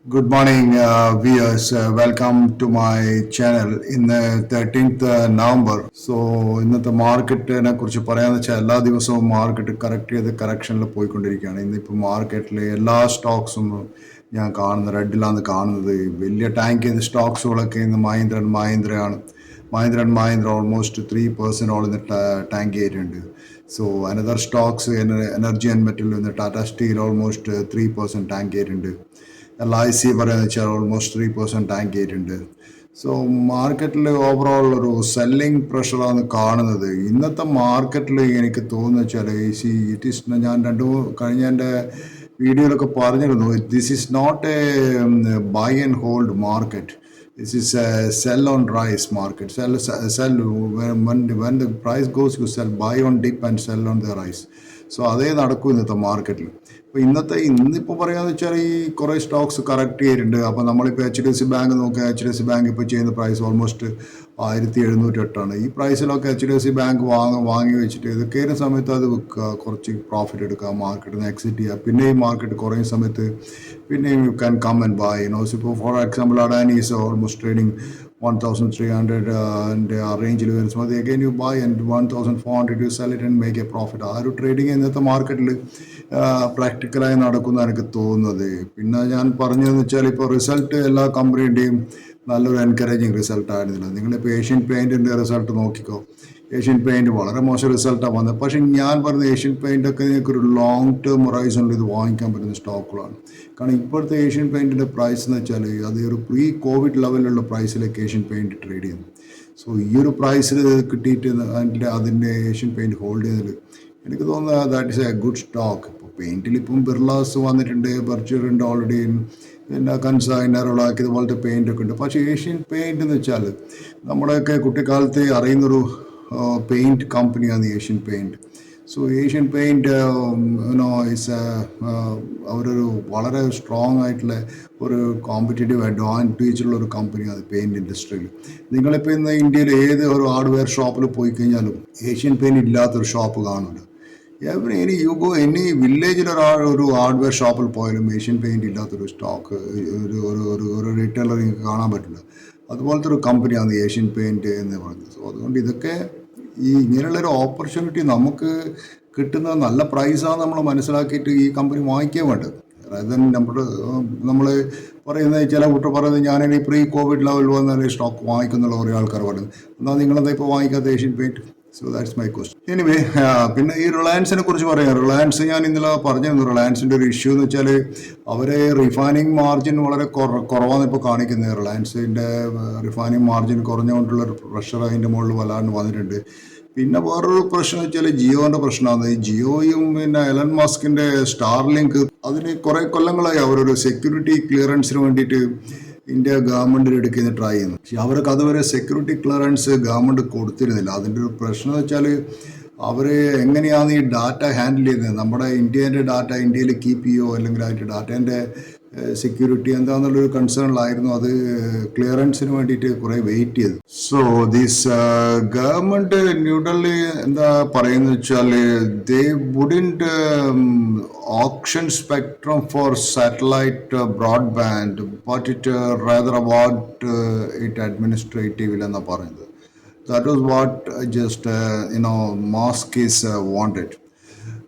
Good morning, viewers. Welcome to my channel. In the 13th November. So, ഇന്നത്തെ മാർക്കറ്റിനെ കുറിച്ച് പറയാന്ന് വെച്ചാൽ എല്ലാ ദിവസവും മാർക്കറ്റ് കറക്റ്റ് ചെയ്ത് കറക്ഷനിൽ പോയിക്കൊണ്ടിരിക്കുകയാണ്. ഇന്നിപ്പോൾ മാർക്കറ്റിലെ എല്ലാ സ്റ്റോക്സും ഞാൻ കാണുന്നത് റെഡിലാണ് കാണുന്നത്. വലിയ ടാങ്ക് ചെയ്ത സ്റ്റോക്സുകളൊക്കെ ഇന്ന് മഹീന്ദ്രയാണ്. മഹീന്ദ്ര ഓൾമോസ്റ്റ് 3% ഓൾ ഇന്ന് ടാങ്ക് ചെയ്തിട്ടുണ്ട്. So another stocks energy and metal ഇന്ന് ടാറ്റ സ്റ്റീൽ ഓൾമോസ്റ്റ് 3% ടാങ്ക് ചെയ്തിട്ടുണ്ട്. LIC പറയുന്നത് വെച്ചാൽ ഓൾമോസ്റ്റ് 3% ടാങ്ക് ചെയ്തിട്ടുണ്ട്. സോ മാർക്കറ്റിൽ ഓവറോൾ ഒരു സെല്ലിംഗ് പ്രഷറാണ് കാണുന്നത്. ഇന്നത്തെ മാർക്കറ്റിൽ എനിക്ക് തോന്നുന്നു വെച്ചാൽ ഇറ്റ് ഈസ് ഞാൻ കഴിഞ്ഞ എൻ്റെ വീഡിയോയിലൊക്കെ പറഞ്ഞിരുന്നു, this is not a buy and hold market. This is a sell on rise market. Sell when the price goes, you sell, buy on dip and sell on the rise. So അതേ നടക്കും ഇന്നത്തെ മാർക്കറ്റിൽ. ഇപ്പോൾ ഇന്നിപ്പോൾ പറയാന്ന് വെച്ചാൽ ഈ കുറേ സ്റ്റോക്സ് കറക്റ്റ് ചെയ്തിട്ടുണ്ട്. അപ്പോൾ നമ്മളിപ്പോൾ HDFC ബാങ്ക് നോക്കുക, HDFC ബാങ്ക് ഇപ്പോൾ ചെയ്യുന്ന പ്രൈസ് ഓൾമോസ്റ്റ് 1708 ഈ പ്രൈസിലൊക്കെ HDFC ബാങ്ക് വാങ്ങി വെച്ചിട്ട് ഇത് കയറുന്ന സമയത്ത് അത് വിൽക്കുക, കുറച്ച് പ്രോഫിറ്റ് എടുക്കുക, മാർക്കറ്റിൽ നിന്ന് എക്സിറ്റ് ചെയ്യുക. പിന്നെ ഈ മാർക്കറ്റ് കുറയുന്ന സമയത്ത് പിന്നെയും you can come and buy. ഇപ്പോൾ for example Adani is almost trading 1300 ആ റേഞ്ചിൽ വരുന്ന സമയത്ത് again you buy and 1400 you sell it and make a profit. ആ ഒരു ട്രേഡിങ് ഇന്നത്തെ മാർക്കറ്റിൽ പ്രാക്ടിക്കലായി നടക്കുന്ന എനിക്ക് തോന്നുന്നത്. പിന്നെ ഞാൻ പറഞ്ഞതെന്ന് വെച്ചാൽ ഇപ്പോൾ റിസൾട്ട് എല്ലാ കമ്പനിയുടെയും നല്ലൊരു എൻകറേജിങ് റിസൾട്ട് ആയിരുന്നില്ല. നിങ്ങളിപ്പോൾ ഏഷ്യൻ പെയിൻറ്റിൻ്റെ റിസൾട്ട് നോക്കിക്കോ. ഏഷ്യൻ പെയിൻറ്റ് വളരെ മോശം റിസൾട്ടാണ് വന്നത്. പക്ഷേ ഞാൻ പറഞ്ഞ ഏഷ്യൻ പെയിൻ്റൊക്കെ നിങ്ങൾക്കൊരു ലോങ് ടേം ഹൊറൈസണിൽ ഇത് വാങ്ങിക്കാൻ പറ്റുന്ന സ്റ്റോക്കുകളാണ്. കാരണം ഇപ്പോഴത്തെ ഏഷ്യൻ പെയിൻറ്റിൻ്റെ പ്രൈസ് എന്ന് വെച്ചാൽ അത് ഒരു പ്രീ കോവിഡ് ലെവലിലുള്ള പ്രൈസിലേക്ക് ഏഷ്യൻ പെയിൻറ്റ് ട്രേഡ് ചെയ്യുന്നു. സോ ഈ ഒരു പ്രൈസിൽ കിട്ടിയിട്ട് അതിൻ്റെ ഏഷ്യൻ പെയിൻറ്റ് ഹോൾഡ് ചെയ്തതിൽ എനിക്ക് തോന്നുന്നത് that is A good stock. ഇപ്പോൾ പെയിൻറ്റിൽ ഇപ്പം ബിർലാസ് വന്നിട്ടുണ്ട്, ബർജർ ഉണ്ട് ഓൾറെഡി, പിന്നെ കൺസൈനർ ഉള്ളാക്കി ഇതുപോലത്തെ പെയിൻ്റൊക്കെ ഉണ്ട്. പക്ഷേ ഏഷ്യൻ പെയിൻറ്റ് എന്ന് വെച്ചാൽ നമ്മുടെയൊക്കെ കുട്ടിക്കാലത്ത് അറിയുന്നൊരു പെയിൻറ്റ് കമ്പനിയാണ് Asian paint. So Asian paint അവരൊരു വളരെ സ്ട്രോങ് ആയിട്ടുള്ള ഒരു കോമ്പറ്റേറ്റീവ് അഡ്വാൻറ്റേജുള്ള ഒരു കമ്പനിയാണ് പെയിൻറ്റ് ഇൻഡസ്ട്രിയിൽ. നിങ്ങളിപ്പോൾ ഇന്ന് ഇന്ത്യയിൽ ഏത് ഒരു ഹാർഡ്വെയർ ഷോപ്പിൽ പോയി കഴിഞ്ഞാലും ഏഷ്യൻ പെയിൻറ്റ് ഇല്ലാത്തൊരു ഷോപ്പ് കാണില്ല. എനി വില്ലേജിൽ ഒരു ഹാർഡ്വെയർ ഷോപ്പിൽ പോയാലും ഏഷ്യൻ പെയിൻറ്റ് ഇല്ലാത്തൊരു സ്റ്റോക്ക് ഒരു റീറ്റെയിലർ നിങ്ങൾക്ക് കാണാൻ പറ്റില്ല. അതുപോലത്തെ ഒരു കമ്പനിയാണ് ഏഷ്യൻ പെയിൻറ്റ് എന്ന് പറയുന്നത്. സോ അതുകൊണ്ട് ഇതൊക്കെ ഇങ്ങനെയുള്ളൊരു ഓപ്പർച്യൂണിറ്റി നമുക്ക് കിട്ടുന്ന നല്ല പ്രൈസാണ് നമ്മൾ മനസ്സിലാക്കിയിട്ട് ഈ കമ്പനി വാങ്ങിക്കാൻ വേണ്ടത്. അതായത് നമ്മൾ പറയുന്നത് ചില കൂട്ടർ പറയുന്നത് ഞാനിനി പ്രീ കോവിഡ് ലെവൽ വന്ന സ്റ്റോക്ക് വാങ്ങിക്കുന്നുള്ള കുറേ ആൾക്കാർ പറയുന്നത്. എന്നാൽ നിങ്ങളെന്താ ഇപ്പോൾ വാങ്ങിക്കാത്ത Asian paint? So that's my question. Anyway, പിന്നെ ഈ റിലയൻസിനെ കുറിച്ച് പറയാം. റിലയൻസ് ഞാൻ ഇന്നലെ പറഞ്ഞിരുന്നു. റിലയൻസിൻ്റെ ഒരു ഇഷ്യൂ എന്ന് വെച്ചാൽ അവരെ റിഫൈനിങ് മാർജിൻ വളരെ കുറവാണ് ഇപ്പോൾ കാണിക്കുന്നത്. റിലയൻസിൻ്റെ റിഫൈനിങ് മാർജിൻ കുറഞ്ഞുകൊണ്ടുള്ള ഒരു പ്രഷർ അതിൻ്റെ മുകളിൽ വല്ലാണ്ട് വന്നിട്ടുണ്ട്. പിന്നെ വേറൊരു പ്രശ്നം വെച്ചാൽ ജിയോൻ്റെ പ്രശ്നമാണ്. ജിയോയും പിന്നെ എലൻ മസ്കിൻ്റെ സ്റ്റാർലിങ്ക് അതിന് കുറേ കൊല്ലങ്ങളായി അവരൊരു സെക്യൂരിറ്റി ക്ലിയറൻസിന് വേണ്ടിയിട്ട് ഇന്ത്യ ഗവൺമെൻറ്റിന് എടുക്കുന്ന ട്രൈ ചെയ്യുന്നു. പക്ഷെ അവർക്ക് അതുവരെ സെക്യൂരിറ്റി ക്ലിയറൻസ് ഗവൺമെൻറ് കൊടുത്തിരുന്നില്ല. അതിൻ്റെ ഒരു പ്രശ്നം എന്ന് വെച്ചാൽ അവർ എങ്ങനെയാണ് ഈ ഡാറ്റ ഹാൻഡിൽ ചെയ്യുന്നത്. നമ്മുടെ ഇന്ത്യൻ്റെ ഡാറ്റ ഇന്ത്യയിൽ കീപ്പ് ചെയ്യുമോ അല്ലെങ്കിൽ അതിൻ്റെ ഡാറ്റേൻ്റെ സെക്യൂരിറ്റി എന്താണെന്നുള്ളൊരു കൺസേണിലായിരുന്നു. അത് ക്ലിയറൻസിന് വേണ്ടിയിട്ട് കുറേ വെയിറ്റ് ചെയ്തു. സോ ദീസ് ഗവൺമെൻറ് ന്യൂഡൽഹി എന്താ പറയുന്നത് വെച്ചാൽ ദേ wouldn't auction spectrum for satellite broadband, but it rather award it administratively എന്നാ പറയുന്നത്. That was what just Musk is wanted.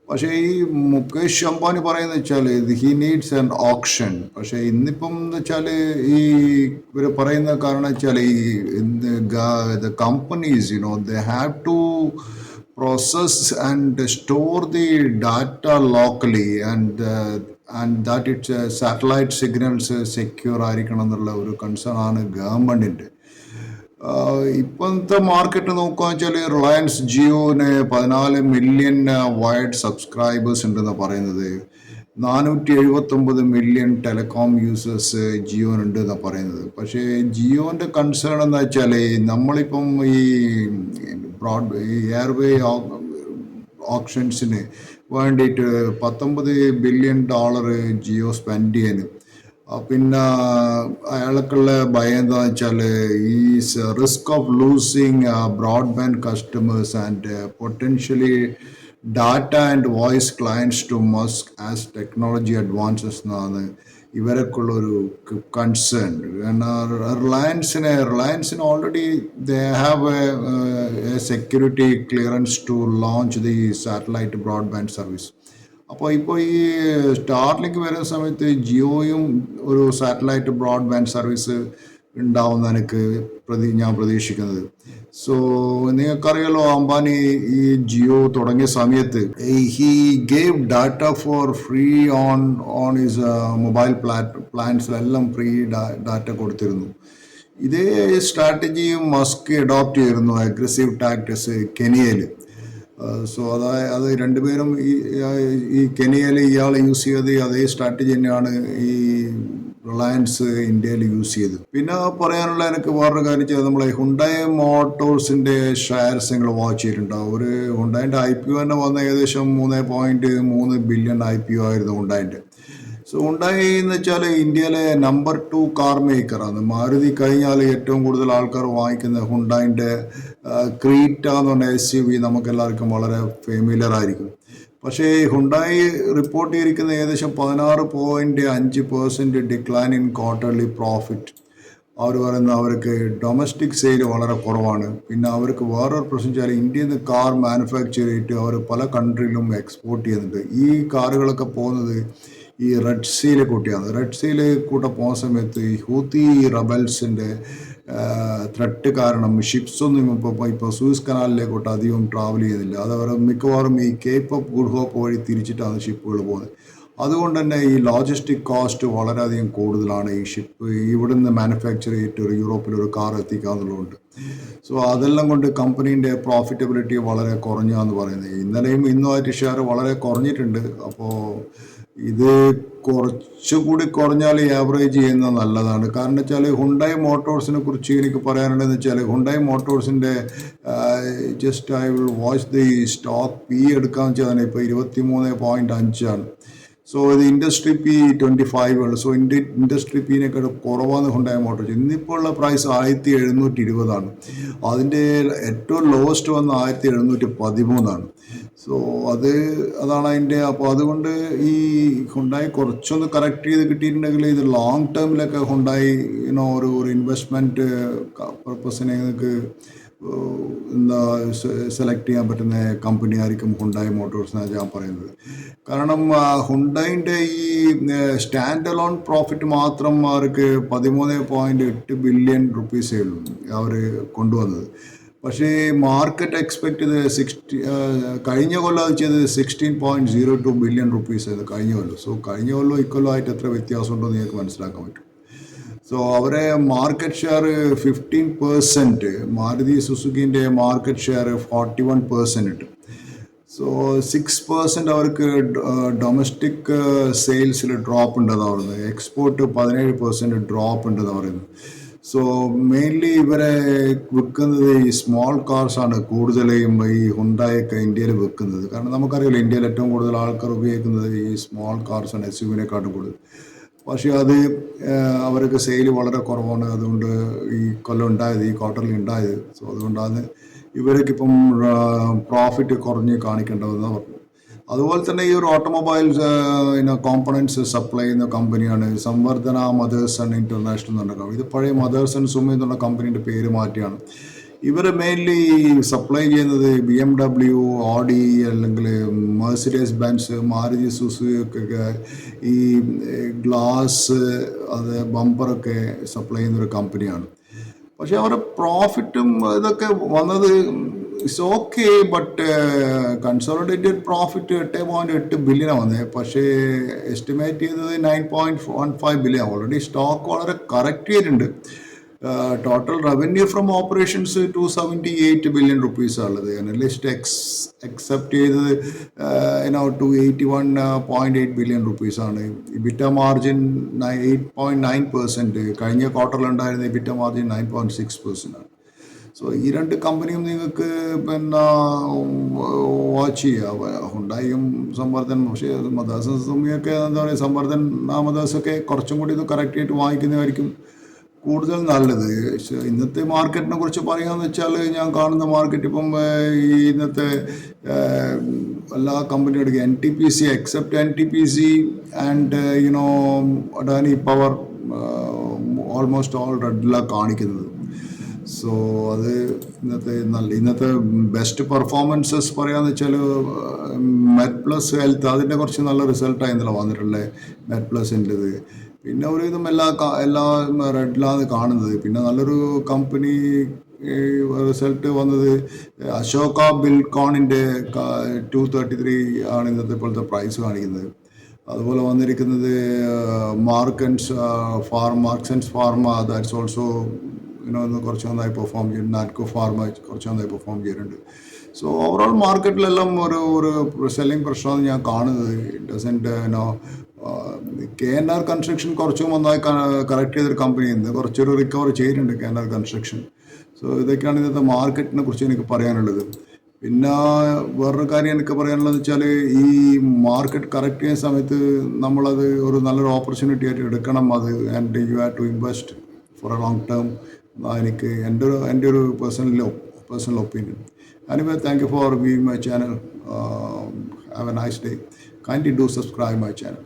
പക്ഷേ ഈ മുകേഷ് അംബാനി പറയുന്നത് വെച്ചാൽ ഹി നീഡ്സ് ആൻ ഓപ്ഷൻ. പക്ഷേ ഇന്നിപ്പം എന്ന് വെച്ചാൽ ഈ ഇവർ പറയുന്ന കാരണം വെച്ചാൽ ഈ companies they have to process and store the data locally and that its satellite signals secure ആയിരിക്കണം എന്നുള്ള ഒരു കൺസേൺ ആണ് ഗവൺമെൻറ്റിൻ്റെ. ഇപ്പോഴത്തെ മാർക്കറ്റ് നോക്കുകയെന്ന് വെച്ചാൽ റിലയൻസ് ജിയോന് 14 മില്യൺ വൈഡ് സബ്സ്ക്രൈബേഴ്സ് ഉണ്ടെന്ന് പറയുന്നത്. 479 മില്യൺ ടെലികോം യൂസേഴ്സ് ജിയോനുണ്ട് എന്നാണ് പറയുന്നത്. പക്ഷേ ജിയോൻ്റെ കൺസേൺ എന്ന് വെച്ചാൽ നമ്മളിപ്പം ഈ എയർവേ ഓപ്ഷൻസിന് വേണ്ടിയിട്ട് $19 ബില്യൺ ജിയോ സ്പെൻഡ് ചെയ്യാനും. പിന്നെ അയാൾക്കുള്ള ഭയം എന്താണെന്ന് വെച്ചാൽ ഈ risk of losing broadband customers and potentially data and voice clients to Musk as technology advances എന്നാണ് ഇവരൊക്കെയുള്ളൊരു കൺസേൺ. റിലയൻസിന് already they have a security clearance to launch the satellite broadband service. അപ്പോൾ ഇപ്പോൾ ഈ സ്റ്റാർലിങ്ക് വരുന്ന സമയത്ത് ജിയോയും ഒരു സാറ്റലൈറ്റ് ബ്രോഡ്ബാൻഡ് സർവീസ് ഉണ്ടാവുമെന്ന് എനിക്ക് ഞാൻ പ്രതീക്ഷിക്കുന്നത്. സോ നിങ്ങൾക്കറിയാലോ, അംബാനി ഈ ജിയോ തുടങ്ങിയ സമയത്ത് he gave data for free on his mobile പ്ലാൻസിലെല്ലാം ഫ്രീ ഡാറ്റ കൊടുത്തിരുന്നു. ഇതേ സ്ട്രാറ്റജി മസ്ക് അഡോപ്റ്റ് ചെയ്തിരുന്നു, അഗ്രസീവ് ടാക്ടിക്സ് കെനിയയിൽ. സോ അത് രണ്ടുപേരും ഈ കെനിയയിൽ ഇയാൾ യൂസ് ചെയ്ത് അതേ സ്ട്രാറ്റജി തന്നെയാണ് ഈ റിലയൻസ് ഇന്ത്യയിൽ യൂസ് ചെയ്ത്. പിന്നെ പറയാനുള്ള എനിക്ക് വേറൊരു കാര്യം ചെയ്ത്, നമ്മളെ ഹുണ്ടായി മോട്ടോഴ്സിൻ്റെ ഷെയർസ് നിങ്ങൾ വാച്ച് ചെയ്തിട്ടുണ്ടാവും. ഒരു ഹുണ്ടായിൻ്റെ IPO തന്നെ വന്ന ഏകദേശം 3.3 ബില്യൺ IPO ആയിരുന്നു ഹുണ്ടായിൻ്റെ. സോ ഹുണ്ടായി എന്ന് വെച്ചാൽ ഇന്ത്യയിലെ നമ്പർ 2 കാർ മേക്കറാണ്. മാരുതി കഴിഞ്ഞാൽ ഏറ്റവും കൂടുതൽ ആൾക്കാർ വാങ്ങിക്കുന്ന ഹുണ്ടായിൻ്റെ ക്രീറ്റ എന്ന് പറഞ്ഞ SUV നമുക്കെല്ലാവർക്കും വളരെ ഫെമിലിയർ ആയിരിക്കും. പക്ഷേ ഹുണ്ടായി റിപ്പോർട്ട് ചെയ്തിരിക്കുന്ന ഏകദേശം 16.5% ഡിക്ലൈൻ ഇൻ ക്വാർട്ടർലി പ്രോഫിറ്റ്. അവർ പറയുന്ന അവർക്ക് ഡൊമസ്റ്റിക് സെയിൽ വളരെ കുറവാണ്. പിന്നെ അവർക്ക് വേറൊരു പ്രശ്നം വെച്ചാൽ ഇന്ത്യയിൽ നിന്ന് കാർ മാനുഫാക്ചർ ചെയ്തിട്ട് അവർ പല കൺട്രിയിലും എക്സ്പോർട്ട് ചെയ്യുന്നുണ്ട്. ഈ കാറുകളൊക്കെ പോകുന്നത് ഈ റെഡ് സീയിൽ കൂട്ടിയാണ്. റെഡ് സീയിൽ കൂട്ട പോകുന്ന സമയത്ത് ഈ ഹൂത്തി റബൽസിൻ്റെ ത്രെട്ട് കാരണം ഷിപ്സൊന്നും ഇപ്പോൾ സൂസ് കനാലിലേക്കോട്ട് അധികം ട്രാവൽ ചെയ്യുന്നില്ല. അത് അവർ മിക്കവാറും ഈ കേപ്പ് ഓഫ് ഗുഡ് ഹോപ്പ് വഴി തിരിച്ചിട്ടാണ് ഷിപ്പുകൾ പോകുന്നത്. അതുകൊണ്ട് തന്നെ ഈ ലോജിസ്റ്റിക് കോസ്റ്റ് വളരെയധികം കൂടുതലാണ്. ഈ ഷിപ്പ് ഇവിടുന്ന് മാനുഫാക്ചർ ചെയ്തിട്ട് ഒരു യൂറോപ്പിലൊരു കാർ എത്തിക്കാന്നുള്ളതുകൊണ്ട്. സോ അതെല്ലാം കൊണ്ട് കമ്പനീൻ്റെ പ്രോഫിറ്റബിലിറ്റി വളരെ കുറഞ്ഞാന്ന് പറയുന്നത്. ഇന്നലെയും ഇന്നുമായിട്ട് ഷെയർ വളരെ കുറഞ്ഞിട്ടുണ്ട്. അപ്പോൾ ഇത് കുറച്ചുകൂടി കുറഞ്ഞാൽ ആവറേജ് ചെയ്യുന്നത് നല്ലതാണ്. കാരണം വെച്ചാൽ ഹുണ്ടായി മോട്ടോഴ്സിനെ കുറിച്ച് എനിക്ക് പറയാനുള്ളതെന്ന് വെച്ചാൽ, ഹുണ്ടായി മോട്ടോഴ്സിൻ്റെ just I will watch the stock പി എടുക്കാമെന്ന് വെച്ചാൽ ഇപ്പോൾ 23.5 സോ ഇത് ഇൻഡസ്ട്രി പി 25 ആണ്. സോ ഇൻഡസ്ട്രി പിന്നേക്കാൾ കുറവാണ് ഹുണ്ടായി മോട്ടോഴ്സ്. ഇന്നിപ്പോൾ ഉള്ള പ്രൈസ് 1720 അതിൻ്റെ ഏറ്റവും ലോവസ്റ്റ് വന്ന് 1713. സോ അതാണ് അതിൻ്റെ. അപ്പോൾ അതുകൊണ്ട് ഈ ഹുണ്ടായി കുറച്ചൊന്ന് കറക്റ്റ് ചെയ്ത് കിട്ടിയിട്ടുണ്ടെങ്കിൽ ഇത് ലോങ് ടേമിലൊക്കെ ഹുണ്ടായി ഒരു ഇൻവെസ്റ്റ്മെൻറ്റ് പർപ്പസിനെ നിങ്ങൾക്ക് സെലക്ട് ചെയ്യാൻ പറ്റുന്ന കമ്പനി ആയിരിക്കും ഹുണ്ടായി മോട്ടോഴ്സ് എന്നാണ് ഞാൻ പറയുന്നത്. കാരണം ഹുണ്ടായിൻ്റെ ഈ സ്റ്റാൻഡ് അലോൺ പ്രോഫിറ്റ് മാത്രം അവർക്ക് 13.8 ബില്യൺ റുപ്പീസേ ഉള്ളൂ അവർ കൊണ്ടുവന്നത്. പക്ഷേ മാർക്കറ്റ് എക്സ്പെക്ട് ചെയ്ത് കഴിഞ്ഞ കൊല്ലം അത് ചെയ്തത് 16.02 ബില്യൺ റുപ്പീസ് ആയത് കഴിഞ്ഞ കൊല്ലം. സോ കഴിഞ്ഞ കൊല്ലം ഇക്കൊല്ലമായിട്ട് എത്ര വ്യത്യാസമുണ്ടോ എന്ന് നിങ്ങൾക്ക് മനസ്സിലാക്കാൻ പറ്റും. സോ അവരെ മാർക്കറ്റ് ഷെയർ 15%, മാരുതി സുസുക്കിൻ്റെ മാർക്കറ്റ് ഷെയർ 41%. സോ 6% അവർക്ക് ഡൊമസ്റ്റിക് സെയിൽസിൽ ഡ്രോപ്പ് ഉണ്ടെന്ന് പറയുന്നത്. എക്സ്പോർട്ട് 17% ഡ്രോപ്പ് ഉണ്ടെന്ന് പറയുന്നത്. സോ മെയിൻലി ഇവരെ വിൽക്കുന്നത് ഈ സ്മോൾ കാർസാണ് കൂടുതലും ഈ ഹുണ്ടായൊക്കെ ഇന്ത്യയിൽ വിൽക്കുന്നത്. കാരണം നമുക്കറിയില്ല, ഇന്ത്യയിൽ ഏറ്റവും കൂടുതൽ ആൾക്കാർ ഉപയോഗിക്കുന്നത് ഈ സ്മോൾ കാർസാണ്, SUV-നെക്കാട്ടും കൂടുതൽ. പക്ഷേ അത് അവർക്ക് സെയിൽ വളരെ കുറവാണ്. അതുകൊണ്ട് ഈ കൊല്ലം ഉണ്ടായത്, ഈ ക്വാർട്ടറിൽ ഉണ്ടായത്. സോ അതുകൊണ്ടാണ് ഇവർക്കിപ്പം പ്രോഫിറ്റ് കുറഞ്ഞ് കാണിക്കേണ്ടതെന്ന് പറഞ്ഞു. അതുപോലെ തന്നെ ഈ ഒരു ഓട്ടോമൊബൈൽസ് കോമ്പണൻസ് സപ്ലൈ ചെയ്യുന്ന കമ്പനിയാണ് സംവർദ്ധന മദേഴ്സൺ ഇൻ്റർനാഷണൽ എന്ന് പറഞ്ഞ കമ്പനി. ഇത് പഴയ മദേഴ്സൺ സുമി എന്നുള്ള കമ്പനീൻ്റെ പേര് മാറ്റിയാണ്. ഇവർ മെയിൻലി സപ്ലൈ ചെയ്യുന്നത് BMW, ഓഡി, അല്ലെങ്കിൽ മെഴ്സിഡീസ് ബെൻസ്, മാരുതി സുസുക്കിയൊക്കെ ഈ ഗ്ലാസ് ബമ്പറൊക്കെ സപ്ലൈ ചെയ്യുന്നൊരു കമ്പനിയാണ്. പക്ഷെ അവരുടെ പ്രോഫിറ്റും ഇതൊക്കെ വന്നത് it's okay. But consolidated profit 8.8 ബില്യനാണ് വന്നത്. പക്ഷേ എസ്റ്റിമേറ്റ് ചെയ്തത് 9.15 ബില്യൺ. ഓൾറെഡി സ്റ്റോക്ക് വളരെ കറക്റ്റ് ചെയ്തിട്ടുണ്ട്. Total revenue from operations 278 billion റുപ്പീസാണുള്ളത്. അനലിസ്റ്റ് എക്സെപ്റ്റ് ചെയ്തത് 281.8 ബില്യൺ റുപ്പീസാണ്. EBITA margin 8.9%. കഴിഞ്ഞ ക്വാർട്ടറിലുണ്ടായിരുന്ന ഇബിറ്റ മാർജിൻ 9.6% ആണ്. സോ ഈ രണ്ട് കമ്പനിയും നിങ്ങൾക്ക് പിന്നെ വാച്ച് ചെയ്യുക, ഹുണ്ടായും സംവർദ്ധൻ. പക്ഷേ മദേഴ്സും സുമിയൊക്കെ എന്താ പറയുക, സംവർദ്ധൻ മദേഴ്സൊക്കെ കുറച്ചും കൂടി ഇത് കറക്റ്റ് ആയിട്ട് വാങ്ങിക്കുന്നതായിരിക്കും കൂടുതൽ നല്ലത്. പക്ഷേ ഇന്നത്തെ മാർക്കറ്റിനെ കുറിച്ച് പറയുകയെന്ന് വെച്ചാൽ ഞാൻ കാണുന്ന മാർക്കറ്റ് ഇപ്പം ഈ ഇന്നത്തെ ഏഹ്, എല്ലാ കമ്പനിയും എടുക്കുക N T P C except N T P C and you know Adani power almost all റെഡിലാണ് കാണിക്കുന്നത്. സോ അത് ഇന്നത്തെ ബെസ്റ്റ് പെർഫോമൻസസ് പറയാന്ന് വെച്ചാൽ മെറ്റ് പ്ലസ് ഹെൽത്ത് അതിൻ്റെ കുറച്ച് നല്ല റിസൾട്ടായി ഇന്നലെ വന്നിട്ടുള്ളത് മെറ്റ് പ്ലസിൻ്റെത്. പിന്നെ ഒരുവിധം എല്ലാ റെഡിലാണ് കാണുന്നത്. പിന്നെ നല്ലൊരു കമ്പനി റിസൾട്ട് വന്നത് അശോക ബിൽകോണിൻ്റെ 233 ആണ് ഇന്നത്തെ ഇപ്പോഴത്തെ പ്രൈസ് കാണിക്കുന്നത്. അതുപോലെ വന്നിരിക്കുന്നത് marks and pharma that's also ഒന്ന് കുറച്ച് നന്നായി പെർഫോം ചെയ്യുന്നുണ്ട്. നാറ്റ്കോ ഫാർമ കുറച്ച് നന്നായി പെർഫോം ചെയ്യുന്നുണ്ട്. സോ ഓവറോൾ മാർക്കറ്റിലെല്ലാം ഒരു സെല്ലിംഗ് പ്രശ്നമാണ് ഞാൻ കാണുന്നത്. ഇറ്റ് ഡസൻറ്റ് KNR കൺസ്ട്രക്ഷൻ കുറച്ചും നന്നായി കറക്റ്റ് ചെയ്തൊരു കമ്പനി ഉണ്ട്, കുറച്ചൊരു റിക്കവർ ചെയ്തിട്ടുണ്ട് KNR കൺസ്ട്രക്ഷൻ. സോ ഇതൊക്കെയാണ് ഇന്നത്തെ മാർക്കറ്റിനെ കുറിച്ച് എനിക്ക് പറയാനുള്ളത്. പിന്നെ വേറൊരു കാര്യം എനിക്ക് പറയാനുള്ളത് വെച്ചാൽ ഈ മാർക്കറ്റ് കറക്റ്റ് ചെയ്യുന്ന സമയത്ത് നമ്മളത് ഒരു നല്ലൊരു ഓപ്പർച്യൂണിറ്റി ആയിട്ട് എടുക്കണം. അത് and you have to invest for a long term. എനിക്ക് എൻ്റെ ഒരു personal opinion. Anyway, thank you for viewing my channel. Have a nice day. Kindly do subscribe my channel.